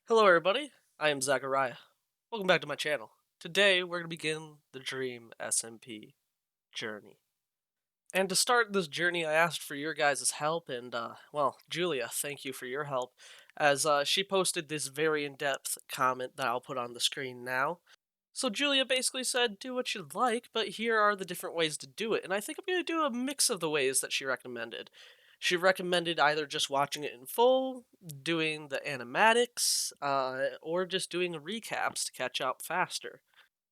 Hello everybody, I am Zachariah. Welcome back to my channel. Today we're going to begin the Dream SMP journey. And to start this journey I asked for your guys' help and, well, Julia, thank you for your help, as she posted this very in-depth comment that I'll put on the screen now. So Julia basically said, do what you'd like, but here are the different ways to do it. And I think I'm going to do a mix of the ways that she recommended. She recommended either just watching it in full, doing the animatics, or just doing recaps to catch up faster.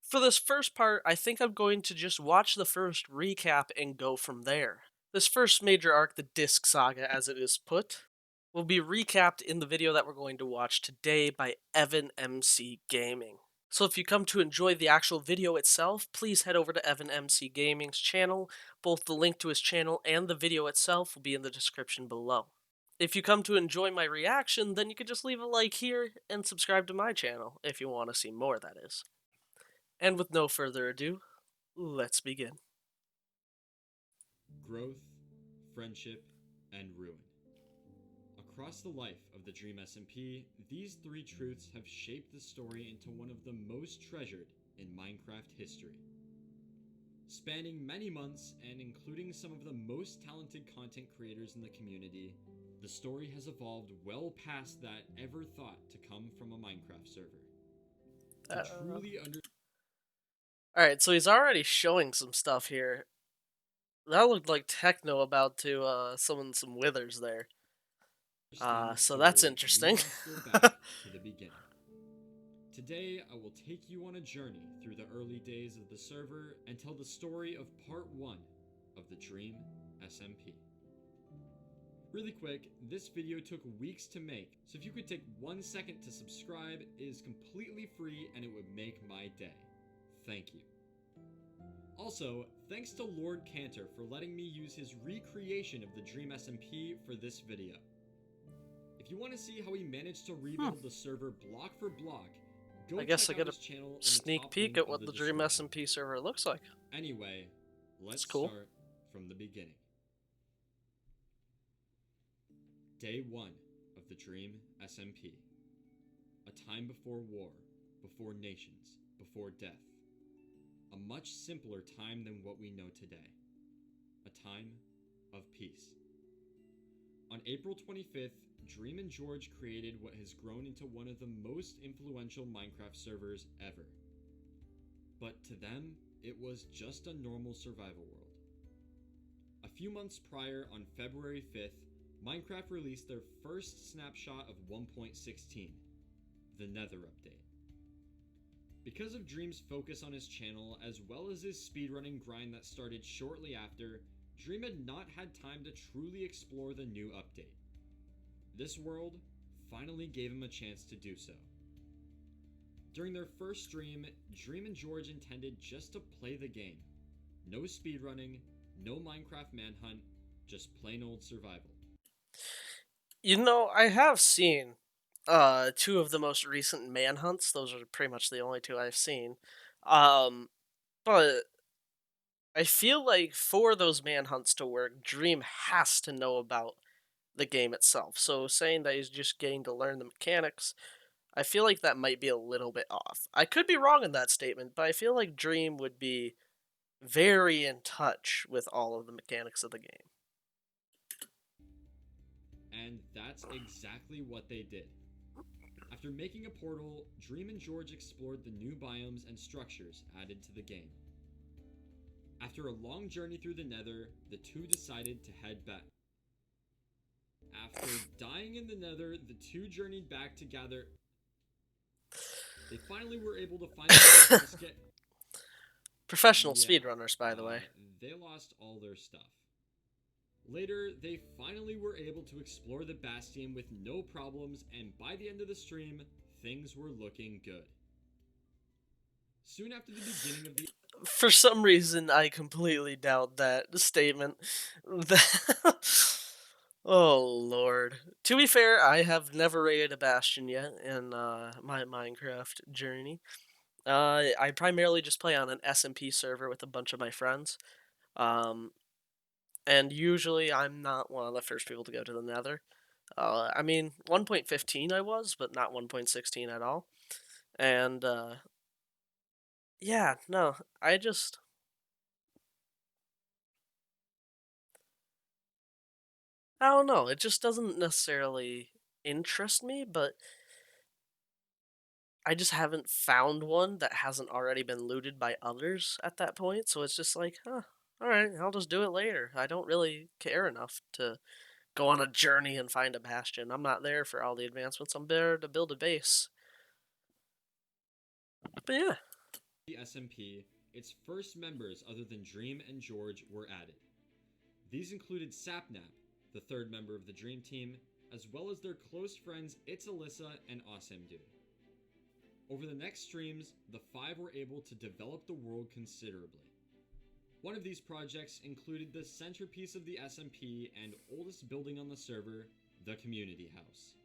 For this first part, I think I'm going to just watch the first recap and go from there. This first major arc, the Disc Saga as it is put, will be recapped in the video that we're going to watch today by EvanMCGaming. So if you come to enjoy the actual video itself, please head over to EvanMCGaming's channel. Both the link to his channel and the video itself will be in the description below. If you come to enjoy my reaction, then you could just leave a like here and subscribe to my channel if you want to see more, that is. And with no further ado, let's begin. Growth, friendship, and ruin. Across the life of the Dream SMP, these three truths have shaped the story into one of the most treasured in Minecraft history. Spanning many months and including some of the most talented content creators in the community, the story has evolved well past that ever thought to come from a Minecraft server. To truly Alright, so he's already showing some stuff here. That looked like Techno about to summon some withers there. understand the So that's story, we interesting. must go back to the beginning. Today, I will take you on a journey through the early days of the server and tell the story of part 1 of the Dream SMP. Really quick, this video took weeks to make, so if you could take 1 second to subscribe, it is completely free and it would make my day. Thank you. Also, thanks to Lord Cantor for letting me use his recreation of the Dream SMP for this video. If you want to see how he managed to rebuild the server block for block, go I guess check I out get a his channel in the sneak top peek link at of what the the Dream description. SMP server looks like. Anyway, let's cool. start from the beginning. Day 1 of the Dream SMP. A time before war, before nations, before death. A much simpler time than what we know today. A time of peace. On April 25th, Dream and George created what has grown into one of the most influential Minecraft servers ever. But to them, it was just a normal survival world. A few months prior, on February 5th, Minecraft released their first snapshot of 1.16, the Nether update. Because of Dream's focus on his channel, as well as his speedrunning grind that started shortly after, Dream had not had time to truly explore the new update. This world finally gave him a chance to do so. During their first stream, Dream and George intended just to play the game. No speedrunning, no Minecraft manhunt, just plain old survival. You know, I have seen two of the most recent manhunts. Those are pretty much the only two I've seen. Um but I feel like for those manhunts to work, Dream has to know about the game itself. So saying that he's just getting to learn the mechanics, I feel like that might be a little bit off. I could be wrong in that statement, but I feel like Dream would be very in touch with all of the mechanics of the game. And that's exactly what they did. After making a portal, Dream and George explored the new biomes and structures added to the game. After a long journey through the Nether, the two decided to head back. After dying in the Nether, the two journeyed back together. They finally were able to find the Professional speedrunners, by the way. They lost all their stuff. Later, they finally were able to explore the Bastion with no problems, and by the end of the stream, things were looking good. Soon after the beginning of the... For some reason, I completely doubt that statement. Oh, Lord. To be fair, I have never raided a Bastion yet in my Minecraft journey. I primarily just play on an SMP server with a bunch of my friends. And usually I'm not one of the first people to go to the Nether. I mean, 1.15 I was, but not 1.16 at all. And yeah, no, I just I don't know. It just doesn't necessarily interest me, but I just haven't found one that hasn't already been looted by others at that point. So it's just like, huh, all right, I'll just do it later. I don't really care enough to go on a journey and find a bastion. I'm not there for all the advancements. I'm there to build a base. But yeah, The SMP, its first members other than Dream and George were added. These included Sapnap, the third member of the Dream Team, as well as their close friends It's Alyssa and Awesamdu. Over the next streams, the five were able to develop the world considerably. One of these projects included the centerpiece of the SMP and oldest building on the server, the Community House.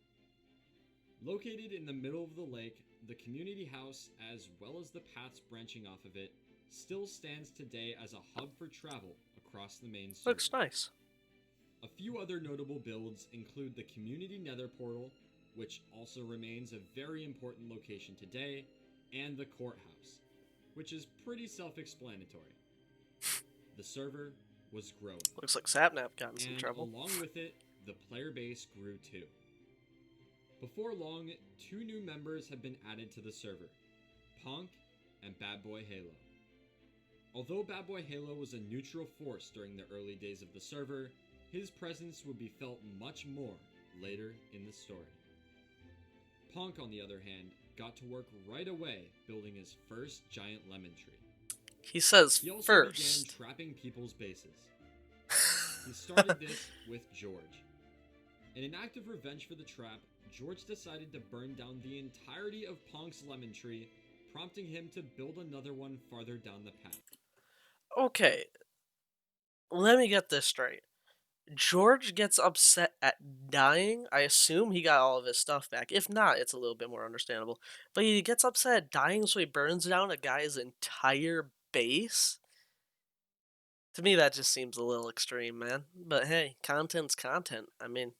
Located in the middle of the lake, the Community House, as well as the paths branching off of it, still stands today as a hub for travel across the main server. looks nice. A few other notable builds include the Community Nether Portal, which also remains a very important location today, and the Courthouse, which is pretty self-explanatory. The server was growing, Looks like Sapnap got in some and trouble. along with it, the player base grew too. Before long, two new members have been added to the server, Punk and Bad Boy Halo. Although Bad Boy Halo was a neutral force during the early days of the server, his presence would be felt much more later in the story. Punk, on the other hand, got to work right away building his first giant lemon tree. He says He also first. began trapping people's bases. He started this with George. In an act of revenge for the trap, George decided to burn down the entirety of Punk's lemon tree, prompting him to build another one farther down the path. Okay, let me get this straight. George gets upset at dying. I assume he got all of his stuff back. If not, it's a little bit more understandable. But he gets upset at dying, so he burns down a guy's entire base? To me, that just seems a little extreme, man. But hey, content's content. I mean,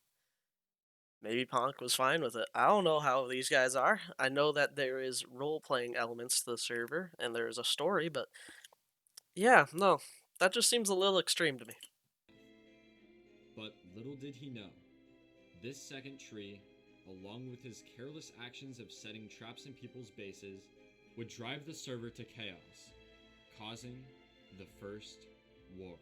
maybe Punk was fine with it. I don't know how these guys are. I know that there is role-playing elements to the server, and there is a story, but yeah, no. That just seems a little extreme to me. But little did he know, this second tree, along with his careless actions of setting traps in people's bases, would drive the server to chaos, causing the First War.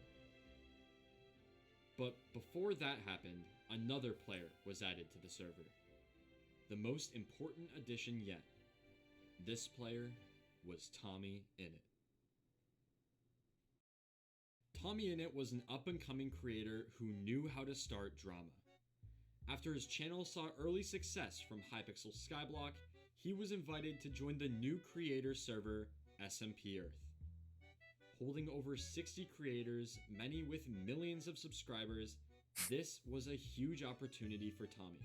But before that happened, another player was added to the server. The most important addition yet. This player was Tommy Innit. Tommy Innit was an up-and-coming creator who knew how to start drama. After his channel saw early success from Hypixel Skyblock, he was invited to join the new creator server, SMP Earth. Holding over 60 creators, many with millions of subscribers, this was a huge opportunity for Tommy.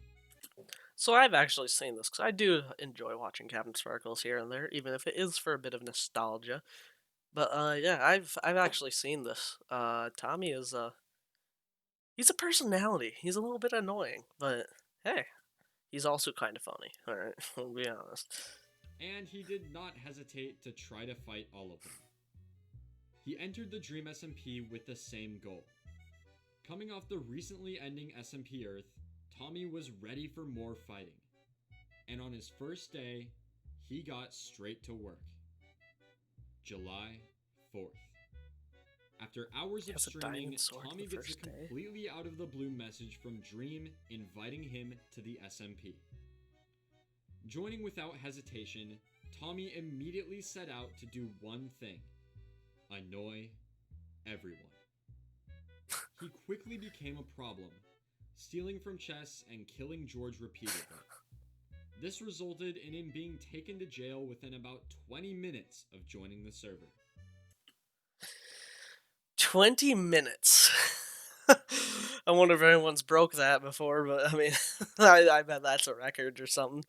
So I've actually seen this, because I do enjoy watching Captain Sparkles here and there, even if it is for a bit of nostalgia. But yeah, I've actually seen this. Tommy is he's a personality. He's a little bit annoying, but hey, he's also kind of funny. All right, we'll be honest. And he did not hesitate to try to fight all of them. He entered the Dream SMP with the same goal. Coming off the recently ending SMP Earth, Tommy was ready for more fighting. And on his first day, he got straight to work. July 4th. After hours He of has a streaming, diamond sword Tommy the gets a first day. completely out of the blue message from Dream inviting him to the SMP. Joining without hesitation, Tommy immediately set out to do one thing: annoy everyone. He quickly became a problem, stealing from chests and killing George repeatedly. This resulted in him being taken to jail within about 20 minutes of joining the server. 20 minutes. I wonder if anyone's broke that before, but I mean, I bet that's a record or something.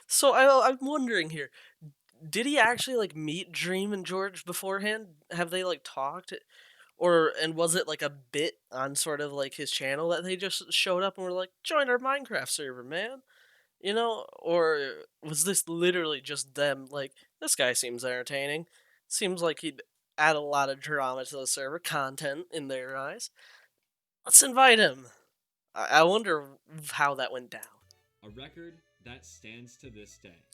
So I'm wondering here, did he actually like meet Dream and George beforehand? Have they like talked? And was it like a bit on sort of like his channel that they just showed up and were like, join our Minecraft server, man? You know? Or was this literally just them like, this guy seems entertaining. Seems like he'd add a lot of drama to the server, content in their eyes. Let's invite him. I wonder how that went down. A record that stands to this day.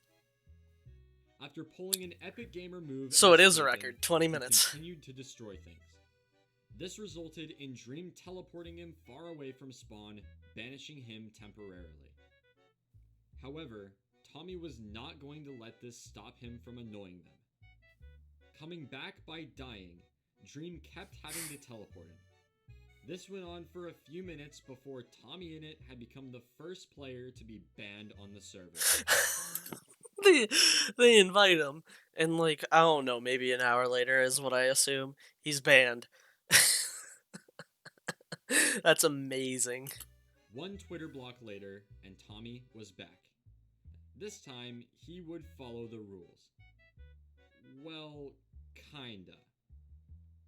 After pulling an epic gamer move So and it is a escaping, record, 20 he minutes. continued to destroy things. This resulted in Dream teleporting him far away from spawn, banishing him temporarily. However, Tommy was not going to let this stop him from annoying them. Coming back by dying, Dream kept having to teleport him. This went on for a few minutes before Tommy Innit had become the first player to be banned on the server. they they invite him, and like I don't know, maybe an hour later is what I assume. He's banned. That's amazing. One Twitter block later, and Tommy was back. This time, he would follow the rules. Well, kinda.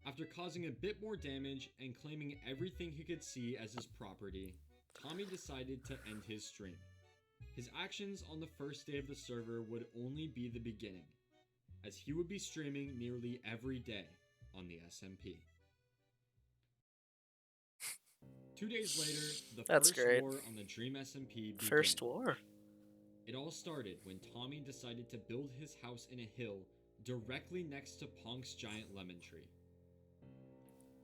After causing a bit more damage and claiming everything he could see as his property, Tommy decided to end his stream. His actions on the first day of the server would only be the beginning, as he would be streaming nearly every day on the SMP. 2 days later, the That's first great. war on the Dream SMP began. First war. It all started when Tommy decided to build his house in a hill directly next to Punk's giant lemon tree.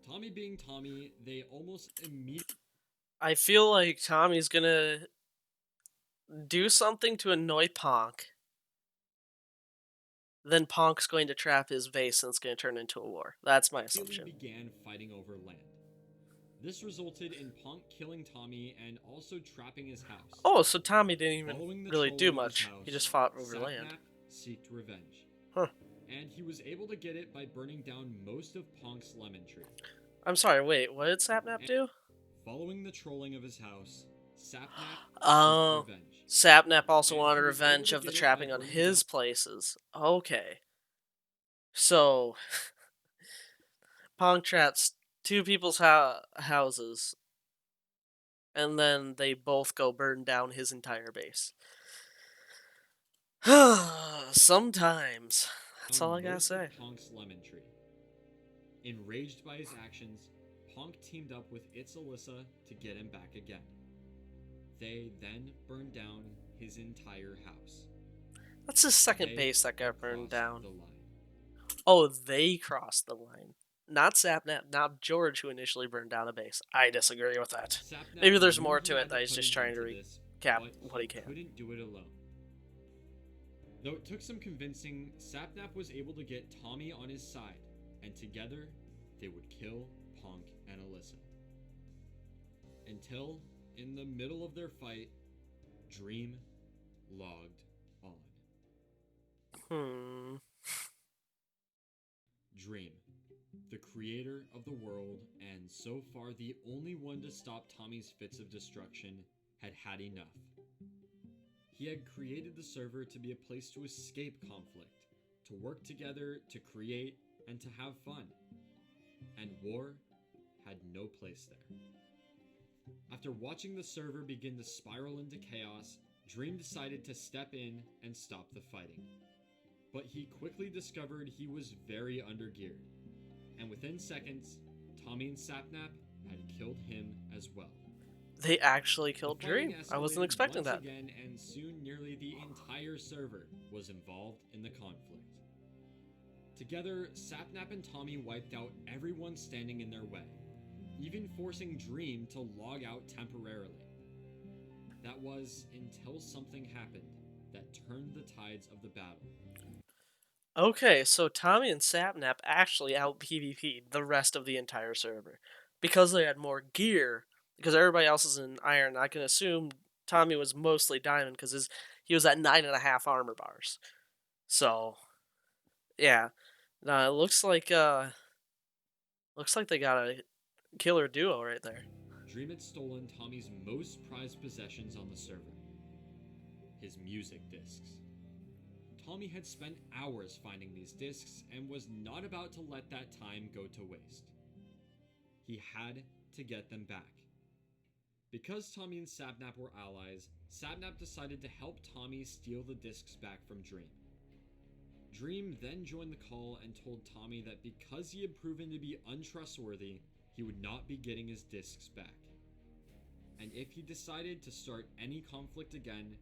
Tommy being Tommy, they almost immediately... I feel like Tommy's gonna do something to annoy Ponk. Then Ponk's going to trap his base and it's going to turn into a war. That's my assumption. began fighting over land. This resulted in Punk killing Tommy and also trapping his house. Oh, so Tommy didn't even Following the really do trolling of his much. house, He just fought over land. Sapnap seeked revenge. Huh. And he was able to get it by burning down most of Punk's lemon tree. I'm sorry, wait, what did Sapnap do? Following the trolling of his house, Sapnap Oh, seeked revenge. Sapnap also And wanted he was able revenge to of the get it trapping by on burning his down... places. Okay. So, Ponk traps two people's houses, and then they both go burn down his entire base. Sometimes. That's all I gotta most say. of Punk's lemon tree. Enraged by his actions, Punk teamed up with It's Alyssa to get him back again. They then burned down his entire house. That's his second They base that got burned down. The line. Oh, they crossed the line. Not Sapnap, not George, who initially burned down a base. I disagree with that. Sapnap Maybe there's knew more he to had it that he's put just an trying end to this, recap but what he can. Couldn't do it alone. Though it took some convincing, Sapnap was able to get Tommy on his side, and together they would kill Punk and Alyssa. Until, in the middle of their fight, Dream logged on. Dream, the creator of the world and so far the only one to stop Tommy's fits of destruction, had had enough. He had created the server to be a place to escape conflict, to work together, to create, and to have fun. And war had no place there. After watching the server begin to spiral into chaos, Dream decided to step in and stop the fighting. But he quickly discovered he was very undergeared, and within seconds, Tommy and Sapnap had killed him as well. They actually killed The fighting Dream. I wasn't escalated expecting once that. again, and soon nearly the entire server was involved in the conflict. Together, Sapnap and Tommy wiped out everyone standing in their way, even forcing Dream to log out temporarily. That was until something happened that turned the tides of the battle. Okay, so Tommy and Sapnap actually out PvP'd the rest of the entire server. Because they had more gear, because everybody else is in iron, I can assume Tommy was mostly diamond because he was at 9.5 armor bars. So, yeah. Now it looks like they got a killer duo right there. Dream had stolen Tommy's most prized possessions on the server, his music discs. Tommy had spent hours finding these discs and was not about to let that time go to waste. he had to get them back. Because Tommy and Sapnap were allies, Sapnap decided to help Tommy steal the discs back from Dream. Dream then joined the call and told Tommy that because he had proven to be untrustworthy, he would not be getting his discs back. And if he decided to start any conflict again,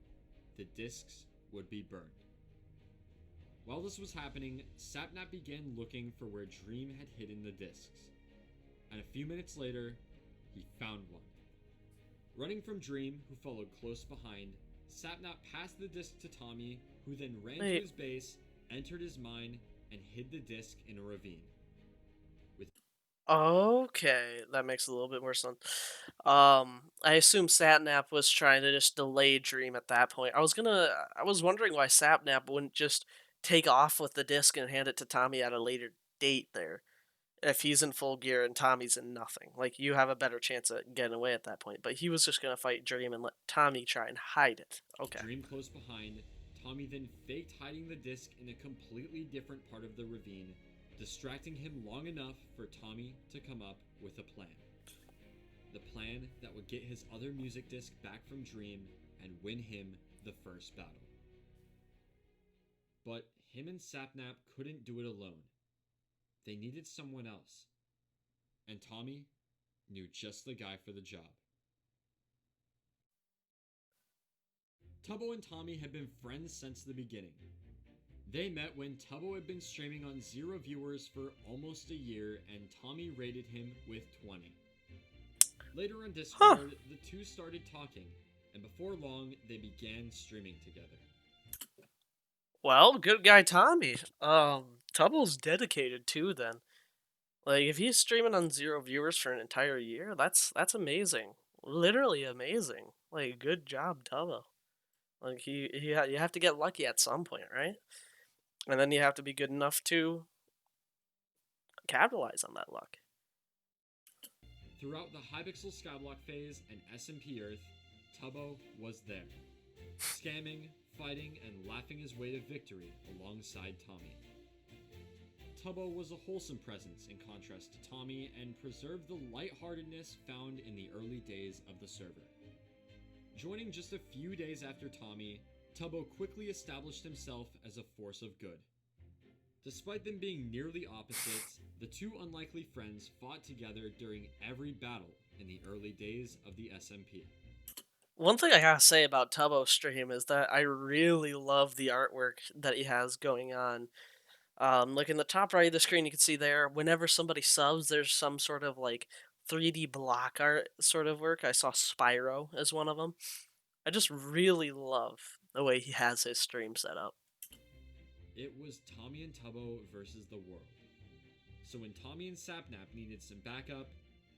the discs would be burned. While this was happening, Sapnap began looking for where Dream had hidden the discs. And a few minutes later, he found one. Running from Dream, who followed close behind, Sapnap passed the disc to Tommy, who then ran to his base, entered his mine, and hid the disc in a ravine. Okay, that makes a little bit more sense. I assume Satnap was trying to just delay Dream at that point. I was wondering why Sapnap wouldn't just take off with the disc and hand it to Tommy at a later date there. If he's in full gear and Tommy's in nothing. Like, you have a better chance at getting away at that point. But he was just going to fight Dream and let Tommy try and hide it. Okay. Dream close behind, Tommy then faked hiding the disc in a completely different part of the ravine, distracting him long enough for Tommy to come up with a plan. The plan that would get his other music disc back from Dream and win him the first battle. But him and Sapnap couldn't do it alone. They needed someone else. And Tommy knew just the guy for the job. Tubbo and Tommy had been friends since the beginning. They met when Tubbo had been streaming on 0 viewers for almost a year, and Tommy rated him with 20. Later on Discord, the two started talking, and before long, they began streaming together. Well, good guy Tommy. Tubble's dedicated too then. Like, if he's streaming on 0 viewers for an entire year, that's amazing. Literally amazing. Like, good job, Tubbo. Like, you have to get lucky at some point, right? And then you have to be good enough to capitalize on that luck. Throughout the Hypixel Skyblock phase and SMP Earth, Tubbo was there, scamming, fighting, and laughing his way to victory alongside Tommy. Tubbo was a wholesome presence in contrast to Tommy and preserved the lightheartedness found in the early days of the server. Joining just a few days after Tommy, Tubbo quickly established himself as a force of good. Despite them being nearly opposites, the two unlikely friends fought together during every battle in the early days of the SMP. One thing I gotta say about Tubbo's stream is that I really love the artwork that he has going on. Like, in the top right of the screen, you can see there, whenever somebody subs, there's some sort of, like, 3D block art sort of work. I saw Spyro as one of them. I just really love the way he has his stream set up. It was Tommy and Tubbo versus the world. So when Tommy and Sapnap needed some backup,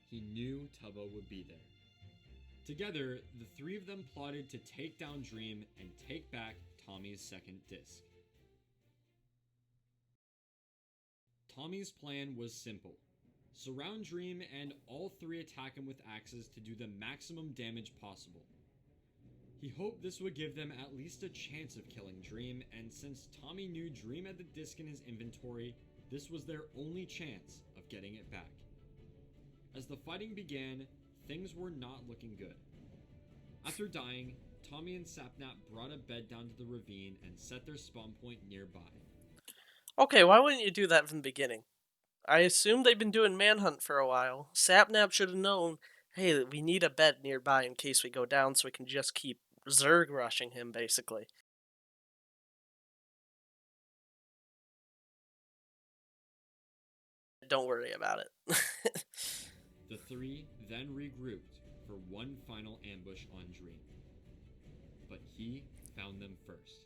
he knew Tubbo would be there. Together, the three of them plotted to take down Dream and take back Tommy's second disc. Tommy's plan was simple. Surround Dream and all three attack him with axes to do the maximum damage possible. He hoped this would give them at least a chance of killing Dream, and since Tommy knew Dream had the disc in his inventory, this was their only chance of getting it back. As the fighting began, things were not looking good. After dying, Tommy and Sapnap brought a bed down to the ravine and set their spawn point nearby. Okay, why wouldn't you do that from the beginning? I assume they've been doing Manhunt for a while. Sapnap should have known, hey, we need a bed nearby in case we go down so we can just keep Zerg rushing him, basically. Don't worry about it. The three then regrouped for one final ambush on Dream. But he found them first.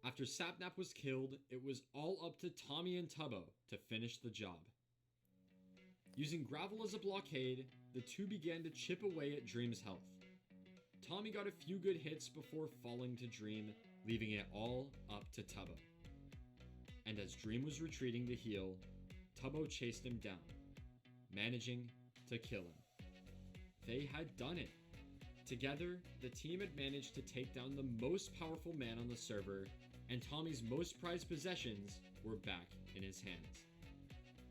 After Sapnap was killed, it was all up to Tommy and Tubbo to finish the job. Using gravel as a blockade, the two began to chip away at Dream's health. Tommy got a few good hits before falling to Dream, leaving it all up to Tubbo. And as Dream was retreating to heal, Tubbo chased him down, managing to kill him. They had done it. Together, the team had managed to take down the most powerful man on the server, and Tommy's most prized possessions were back in his hands.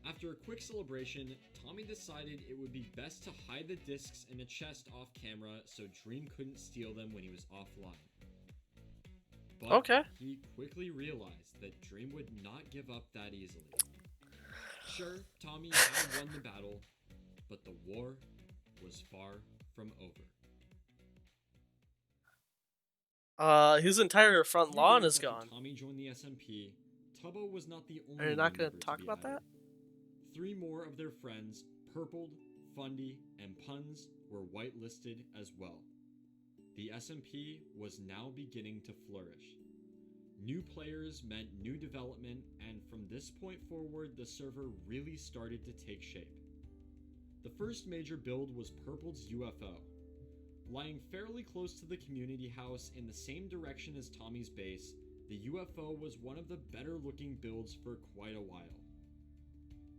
After a quick celebration, Tommy decided it would be best to hide the discs in a chest off camera so Dream couldn't steal them when he was offline. But Okay. he quickly realized that Dream would not give up that easily. Sure, Tommy had won the battle, but the war was far from over. His entire A front few lawn days is after gone. Tommy joined the SMP, Tubbo was not the Are you only not new gonna member to talk be about added. that? 3 more of their friends, Purpled, Fundy, and Puns, were whitelisted as well. The SMP was now beginning to flourish. New players meant new development, and from this point forward, the server really started to take shape. The first major build was Purple's UFO. Lying fairly close to the community house in the same direction as Tommy's base, the UFO was one of the better looking builds for quite a while.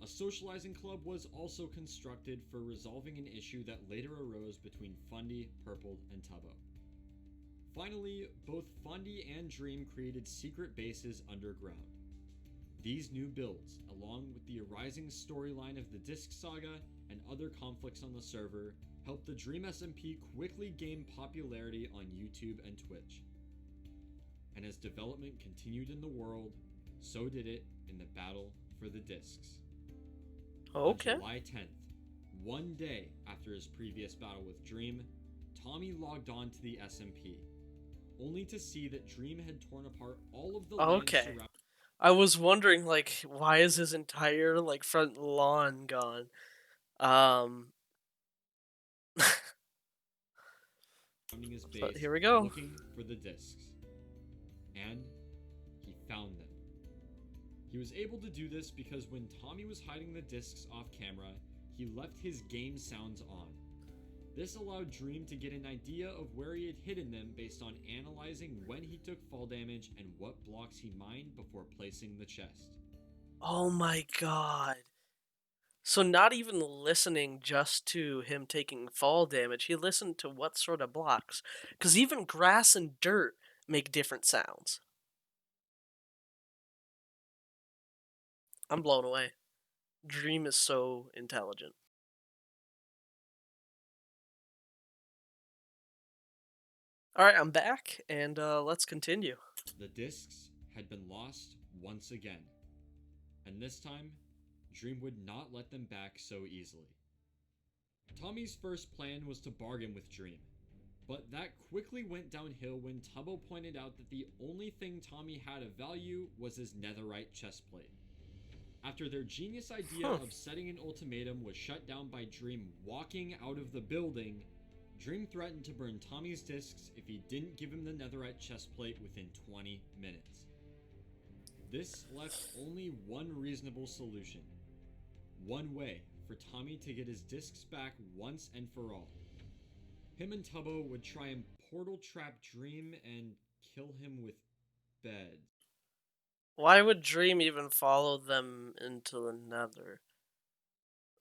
A socializing club was also constructed for resolving an issue that later arose between Fundy, Purple, and Tubbo. Finally, both Fundy and Dream created secret bases underground. These new builds, along with the arising storyline of the Disc Saga and other conflicts on the server, helped the Dream SMP quickly gain popularity on YouTube and Twitch. And as development continued in the world, so did it in the battle for the discs. Okay. On July 10th, one day after his previous battle with Dream, Tommy logged on to the SMP, only to see that Dream had torn apart all of the land Okay. surrounding. I was wondering, like, why is his entire, like, front lawn gone? Um, His but base here we go. looking for the discs. And he found them. He was able to do this because when Tommy was hiding the discs off camera, he left his game sounds on. This allowed Dream to get an idea of where he had hidden them based on analyzing when he took fall damage and what blocks he mined before placing the chest. Oh my god. So not even listening just to him taking fall damage, he listened to what sort of blocks. Because even grass and dirt make different sounds. I'm blown away. Dream is so intelligent. Alright, I'm back, and let's continue. The discs had been lost once again, and this time, Dream would not let them back so easily. Tommy's first plan was to bargain with Dream, but that quickly went downhill when Tubbo pointed out that the only thing Tommy had of value was his netherite chestplate. After their genius idea of setting an ultimatum was shut down by Dream walking out of the building, Dream threatened to burn Tommy's discs if he didn't give him the netherite chestplate within 20 minutes. This left only one reasonable solution. One way for Tommy to get his discs back once and for all. Him and Tubbo would try and portal trap Dream and kill him with beds. Why would Dream even follow them into the nether?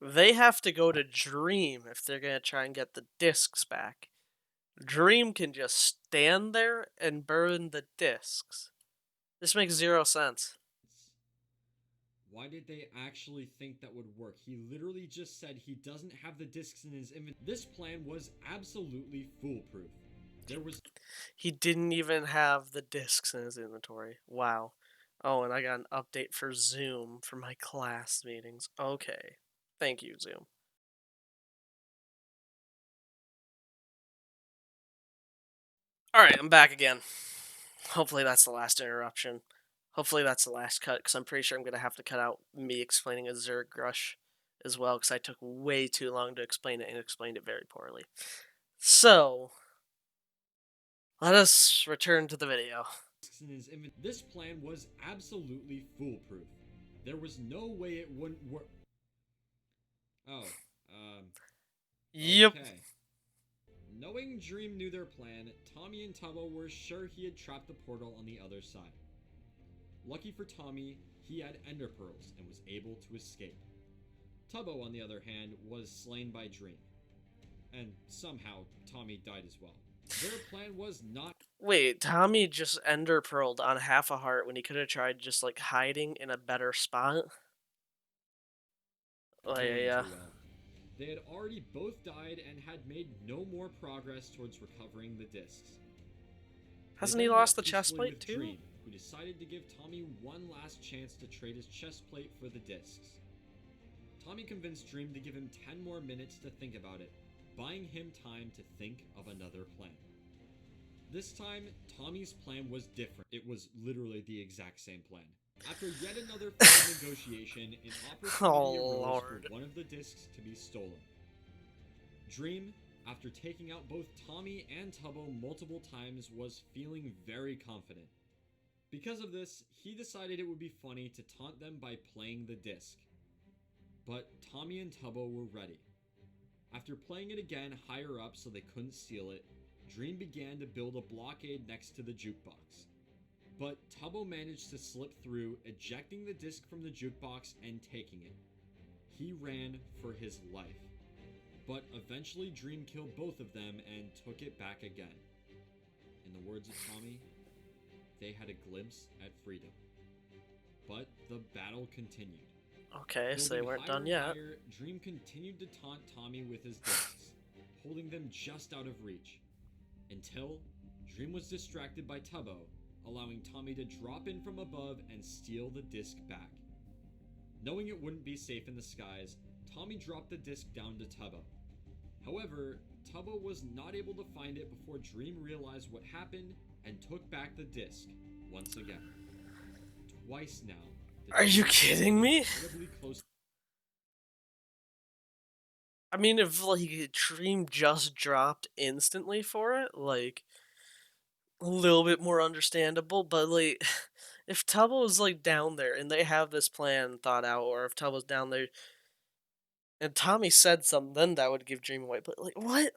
They have to go to Dream if they're gonna try and get the discs back. Dream can just stand there and burn the discs. This makes zero sense. Why did they actually think that would work? He literally just said he doesn't have the discs in his inventory. This plan was absolutely foolproof. He didn't even have the discs in his inventory. Wow. Oh, and I got an update for Zoom for my class meetings. Okay. Thank you, Zoom. Alright, I'm back again. Hopefully that's the last interruption. Hopefully that's the last cut, because I'm pretty sure I'm going to have to cut out me explaining a Zerg Rush as well, because I took way too long to explain it and explained it very poorly. So, let us return to the video. This plan was absolutely foolproof. There was no way it wouldn't work. Oh, Yep. okay. Knowing Dream knew their plan, Tommy and Tubbo were sure he had trapped the portal on the other side. Lucky for Tommy, he had ender pearls and was able to escape. Tubbo, on the other hand, was slain by Dream. And somehow, Tommy died as well. Their plan was not. Wait, Tommy just ender pearled on half a heart when he could have tried just like hiding in a better spot? Oh, yeah, going yeah. too well. They had already both died and had made no more progress towards recovering the discs. They Hasn't he then lost met the chest peacefully plate with too? Dream, who decided to give Tommy one last chance to trade his chest plate for the discs. Tommy convinced Dream to give him 10 more minutes to think about it, buying him time to think of another plan. This time, Tommy's plan was different. It was literally the exact same plan. After yet another failed negotiation, an opportunity Oh, arose for Lord. one of the discs to be stolen. Dream, after taking out both Tommy and Tubbo multiple times, was feeling very confident. Because of this, he decided it would be funny to taunt them by playing the disc. But Tommy and Tubbo were ready. After playing it again higher up so they couldn't steal it, Dream began to build a blockade next to the jukebox. But Tubbo managed to slip through, ejecting the disc from the jukebox and taking it. He ran for his life. But eventually Dream killed both of them and took it back again. In the words of Tommy, they had a glimpse at freedom. But the battle continued. Okay, so they Building weren't higher done and yet. higher, Dream continued to taunt Tommy with his discs, holding them just out of reach. Until Dream was distracted by Tubbo, allowing Tommy to drop in from above and steal the disc back. Knowing it wouldn't be safe in the skies, Tommy dropped the disc down to Tubbo. However, Tubbo was not able to find it before Dream realized what happened and took back the disc once again. Twice now. Are you kidding me? Incredibly close. I mean, if like Dream just dropped instantly for it, like a little bit more understandable. But like, if Tubbo's like down there and they have this plan thought out, or if Tubbo's down there and Tommy said something, then that would give Dream away. But like, what?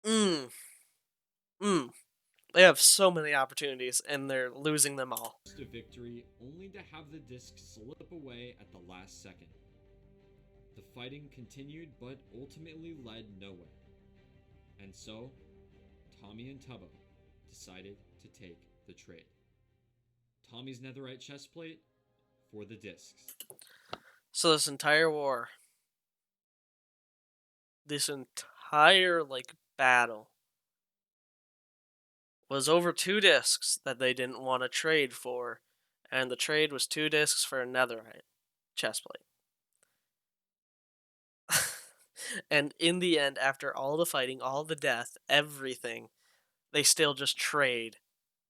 Mm, mm. They have so many opportunities and they're losing them all. To victory, only to have the disc slip away at the last second. The fighting continued, but ultimately led nowhere. And so, Tommy and Tubbo decided to take the trade. Tommy's netherite chestplate for the discs. So this entire war, this entire like battle, was over 2 discs that they didn't want to trade for, and the trade was 2 discs for a netherite chestplate. And in the end, after all the fighting, all the death, everything, they still just trade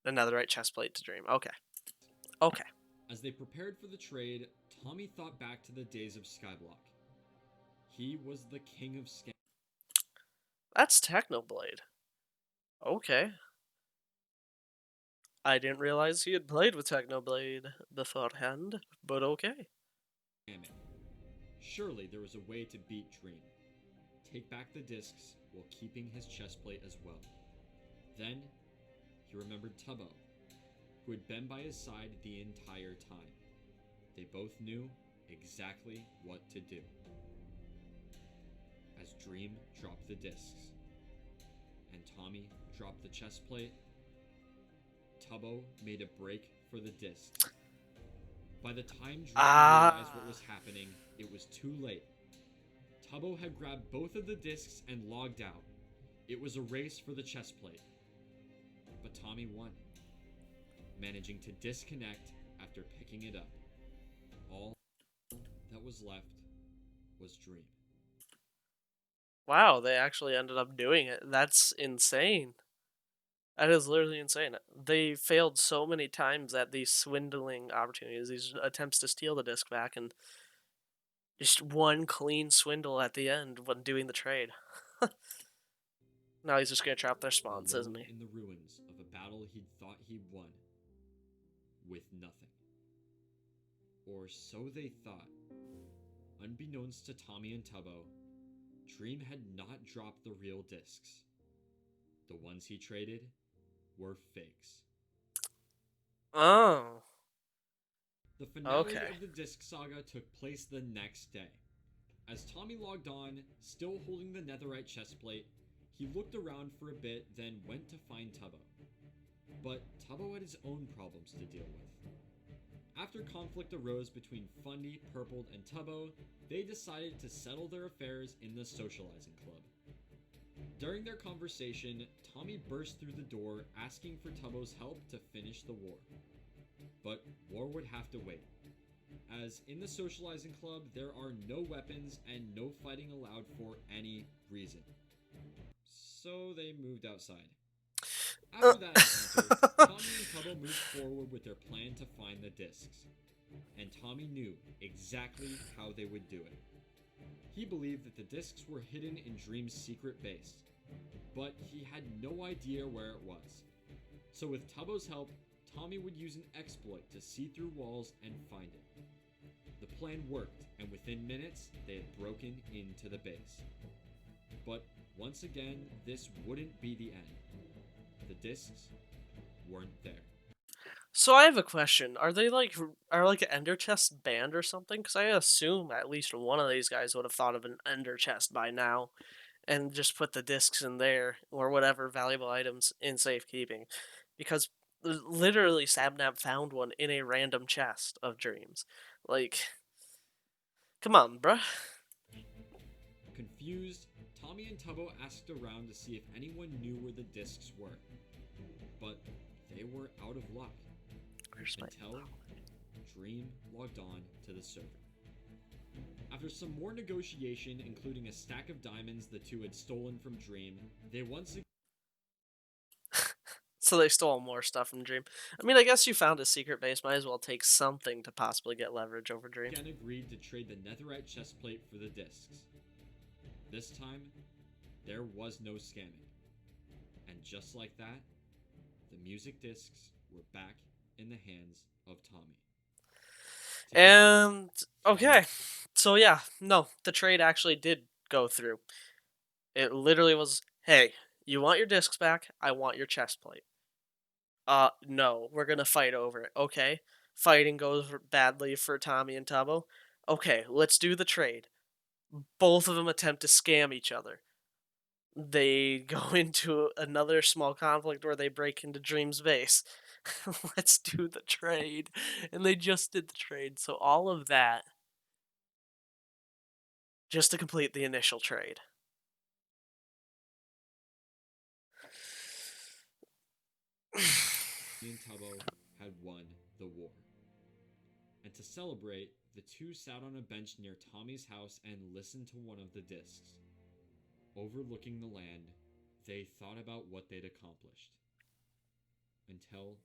the netherite chestplate to Dream. Okay. Okay. As they prepared for the trade, Tommy thought back to the days of Skyblock. He was the king of scam. That's Technoblade. Okay. I didn't realize he had played with Technoblade beforehand, but okay. Scamming. Surely there was a way to beat Dream. Take back the discs while keeping his chestplate as well. Then, he remembered Tubbo, who had been by his side the entire time. They both knew exactly what to do. As Dream dropped the discs, and Tommy dropped the chestplate, Tubbo made a break for the discs. By the time Dream realized what was happening, it was too late. Tubbo had grabbed both of the discs and logged out. It was a race for the chestplate. But Tommy won, managing to disconnect after picking it up. All that was left was Dream. Wow, they actually ended up doing it. That's insane. That is literally insane. They failed so many times at these swindling opportunities, these attempts to steal the disc back, and just one clean swindle at the end when doing the trade. Now he's just gonna trap their spawns, isn't Alone he? in the ruins of a battle he'd thought he'd won, with nothing. Or so they thought. Unbeknownst to Tommy and Tubbo, Dream had not dropped the real discs. The ones he traded were fakes. Oh, The finale okay. of the disc saga took place the next day. As Tommy logged on, still holding the netherite chestplate, he looked around for a bit, then went to find Tubbo. But Tubbo had his own problems to deal with. After conflict arose between Fundy, Purpled, and Tubbo, they decided to settle their affairs in the socializing club. During their conversation, Tommy burst through the door asking for Tubbo's help to finish the war. But war would have to wait, as in the socializing club there are no weapons and no fighting allowed for any reason. So they moved outside. After that encounter, Tommy and Tubbo moved forward with their plan to find the discs. And Tommy knew exactly how they would do it. He believed that the discs were hidden in Dream's secret base, but he had no idea where it was. So with Tubbo's help, Tommy would use an exploit to see through walls and find it. The plan worked, and within minutes, they had broken into the base. But once again, this wouldn't be the end. The discs weren't there. So I have a question. Are like an ender chest banned or something? Because I assume at least one of these guys would have thought of an ender chest by now, and just put the discs in there or whatever valuable items in safekeeping, because literally Sabnap found one in a random chest of dreams. Like, come on, bruh. Confused, Tommy and Tubbo asked around to see if anyone knew where the discs were. But they were out of luck. Where's my Until Dream logged on to the server. After some more negotiation, including a stack of diamonds the two had stolen from Dream, they once again So they stole more stuff from Dream. I mean, I guess you found a secret base. Might as well take something to possibly get leverage over Dream. agreed to trade the netherite chestplate for the discs. This time, there was no scamming. And just like that, the music discs were back in the hands of Tommy. And okay, so yeah, no, the trade actually did go through. It literally was, hey, you want your discs back? I want your chest plate. No, we're gonna fight over it. Okay, fighting goes badly for Tommy and Tubbo. Okay, let's do the trade. Both of them attempt to scam each other. They go into another small conflict where they break into Dream's base. Let's do the trade. And they just did the trade. So all of that just to complete the initial trade. And Tubbo had won the war. And to celebrate, the two sat on a bench near Tommy's house and listened to one of the discs. Overlooking the land, they thought about what they'd accomplished. Until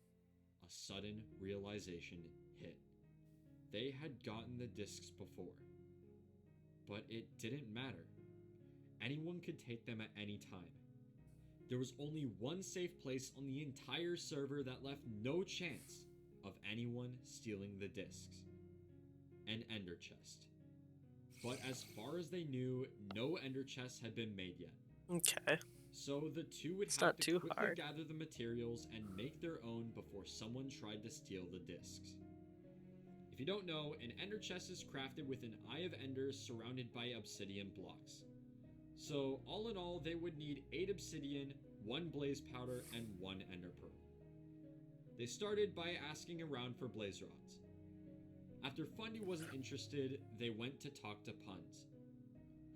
a sudden realization hit. They had gotten the discs before. But it didn't matter. Anyone could take them at any time. There was only one safe place on the entire server that left no chance of anyone stealing the discs. An ender chest. But as far as they knew, no ender chests had been made yet. Okay. So the two would It's have not to too quickly hard. gather the materials and make their own before someone tried to steal the discs. If you don't know, an ender chest is crafted with an eye of ender surrounded by obsidian blocks. So all in all, they would need 8 obsidian, 1 blaze powder, and 1 ender pearl. They started by asking around for blaze rods. After Fundy wasn't interested, they went to talk to Puns,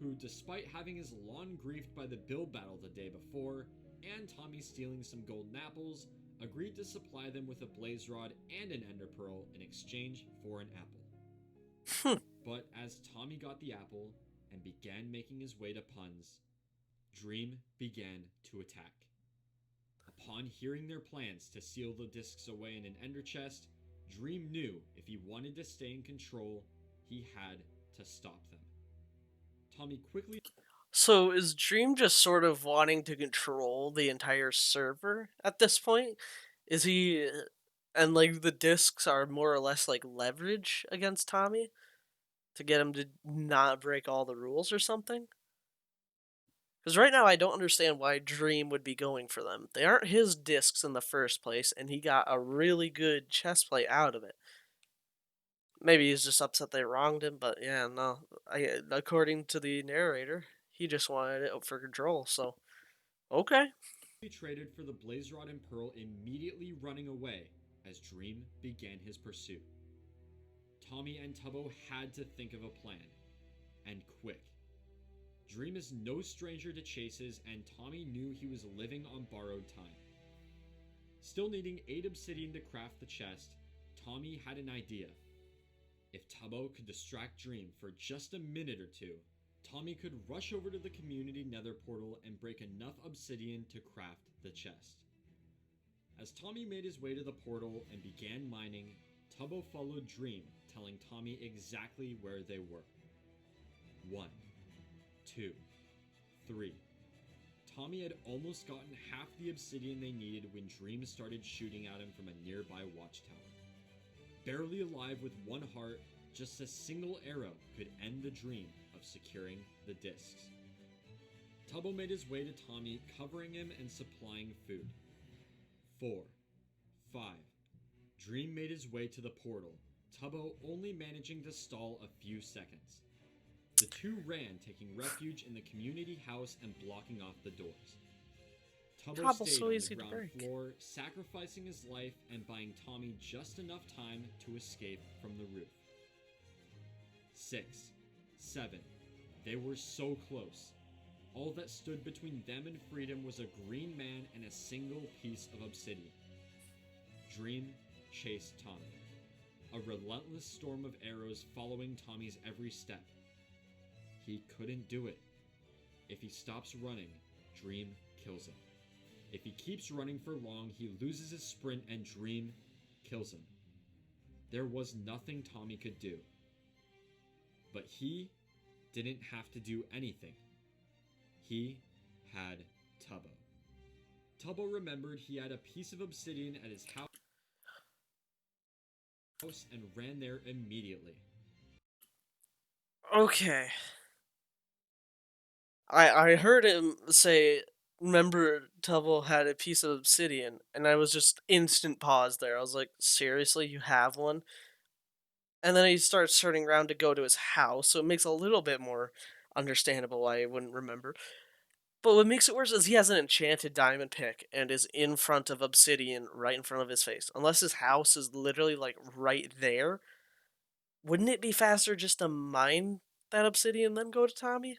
who, despite having his lawn griefed by the build battle the day before, and Tommy stealing some golden apples, agreed to supply them with a blaze rod and an ender pearl in exchange for an apple. But as Tommy got the apple and began making his way to Puns, Dream began to attack. Upon hearing their plans to seal the discs away in an ender chest, Dream knew if he wanted to stay in control, he had to stop them. Tommy quickly. So is Dream just sort of wanting to control the entire server at this point? Is he and like the discs are more or less like leverage against Tommy to get him to not break all the rules or something? Because right now I don't understand why Dream would be going for them. They aren't his discs in the first place, and he got a really good chest plate out of it. Maybe he's just upset they wronged him, but yeah, no. According to the narrator, he just wanted it for control. So, okay. Traded for the blaze rod and pearl, immediately running away as Dream began his pursuit. Tommy and Tubbo had to think of a plan, and quick. Dream is no stranger to chases, and Tommy knew he was living on borrowed time. Still needing 8 obsidian to craft the chest, Tommy had an idea. If Tubbo could distract Dream for just a minute or two, Tommy could rush over to the community nether portal and break enough obsidian to craft the chest. As Tommy made his way to the portal and began mining, Tubbo followed Dream, telling Tommy exactly where they were. 1, 2, 3. Tommy had almost gotten half the obsidian they needed when Dream started shooting at him from a nearby watchtower. Barely alive with 1 heart, just a single arrow could end the dream of securing the discs. Tubbo made his way to Tommy, covering him and supplying food. 4, 5. Dream made his way to the portal, Tubbo only managing to stall a few seconds. The two ran, taking refuge in the community house and blocking off the doors. Tubbo stayed on the ground floor, sacrificing his life and buying Tommy just enough time to escape from the roof. 6, 7. They were so close. All that stood between them and freedom was a green man and a single piece of obsidian. Dream chased Tommy, a relentless storm of arrows following Tommy's every step. He couldn't do it. If he stops running, Dream kills him. If he keeps running for long, he loses his sprint and Dream kills him. There was nothing Tommy could do. But he didn't have to do anything. He had Tubbo. Tubbo remembered he had a piece of obsidian at his house and ran there immediately. Okay. I heard him say, remember Tubbo had a piece of obsidian, and I was just instant pause there. I was like, seriously, you have one? And then he starts turning around to go to his house, so it makes a little bit more understandable why I wouldn't remember. But what makes it worse is he has an enchanted diamond pick and is in front of obsidian right in front of his face. Unless his house is literally like right there, wouldn't it be faster just to mine that obsidian then go to Tommy?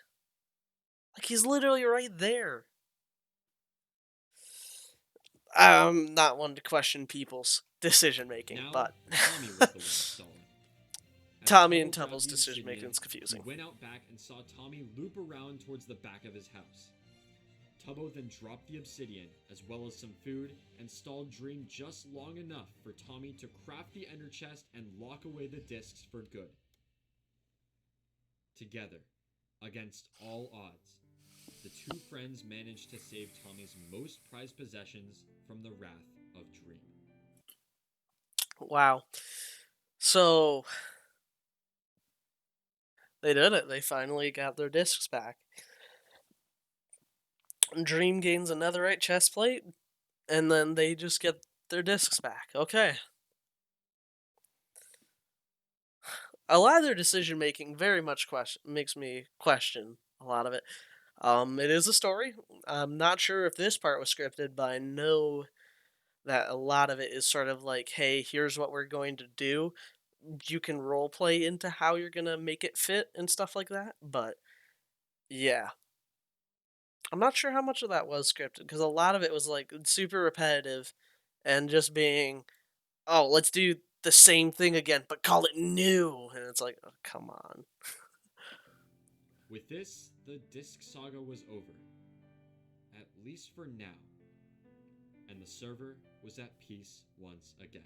Like he's literally right there. I'm not one to question people's decision making, Now, but Tommy was the one stalling. As Tommy and Tubbo grabbed Tubble's the decision obsidian, making is he confusing. went out back and saw Tommy loop around towards the back of his house. Tubbo then dropped the obsidian, as well as some food, and stalled Dream just long enough for Tommy to craft the ender chest and lock away the discs for good. Together, against all odds, the two friends managed to save Tommy's most prized possessions from the wrath of Dream. Wow. So they did it. They finally got their discs back. Dream gains a netherite chest plate, and then they just get their discs back. Okay. A lot of their decision making very much makes me question a lot of it. It is a story. I'm not sure if this part was scripted, but I know that a lot of it is sort of like, hey, here's what we're going to do. You can role play into how you're gonna make it fit and stuff like that. But yeah, I'm not sure how much of that was scripted because a lot of it was like super repetitive and just being, oh, let's do the same thing again, but call it new. And it's like, oh, come on. With this, the disc saga was over. At least for now. And the server was at peace once again.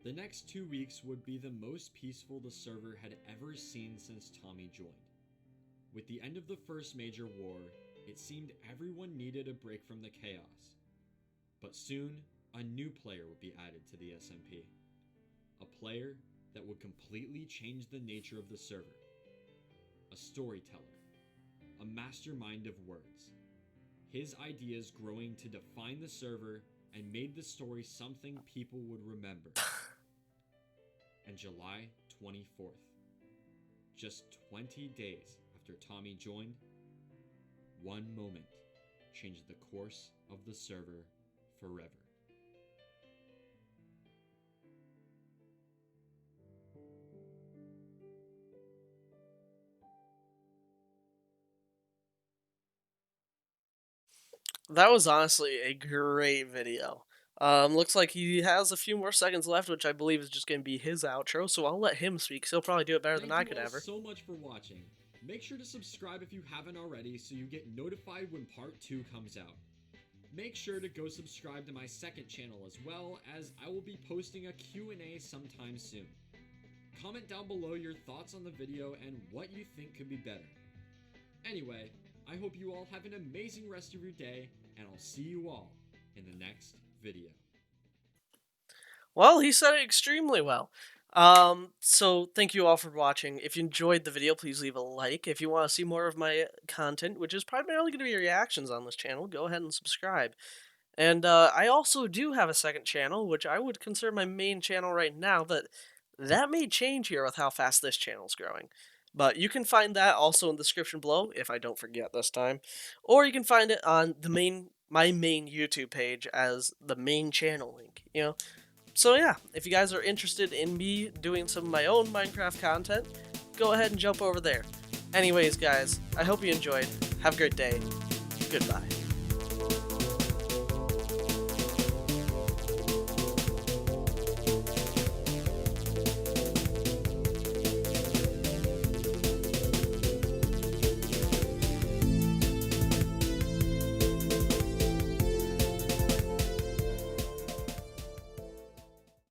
The next 2 weeks would be the most peaceful the server had ever seen since Tommy joined. With the end of the first major war, it seemed everyone needed a break from the chaos. But soon, a new player would be added to the SMP. A player that would completely change the nature of the server. A storyteller. A mastermind of words. His ideas growing to define the server and made the story something people would remember. And July 24th, just 20 days after Tommy joined, one moment changed the course of the server forever. That was honestly a great video. Looks like he has a few more seconds left, which I believe is just going to be his outro, so I'll let him speak, 'cause he'll probably do it better than Thank I you could all ever. so much for watching. Make sure to subscribe if you haven't already so you get notified when part 2 comes out. Make sure to go subscribe to my second channel as well, as I will be posting a Q&A sometime soon. Comment down below your thoughts on the video and what you think could be better. Anyway, I hope you all have an amazing rest of your day, and I'll see you all in the next video. Well, he said it extremely well. So thank you all for watching. If you enjoyed the video, please leave a like. If you want to see more of my content, which is primarily going to be reactions on this channel, go ahead and subscribe. And I also do have a second channel, which I would consider my main channel right now, but that may change here with how fast this channel is growing. But you can find that also in the description below, if I don't forget this time. Or you can find it on my main YouTube page as the main channel link, you know? So yeah, if you guys are interested in me doing some of my own Minecraft content, go ahead and jump over there. Anyways, guys, I hope you enjoyed. Have a great day. Goodbye.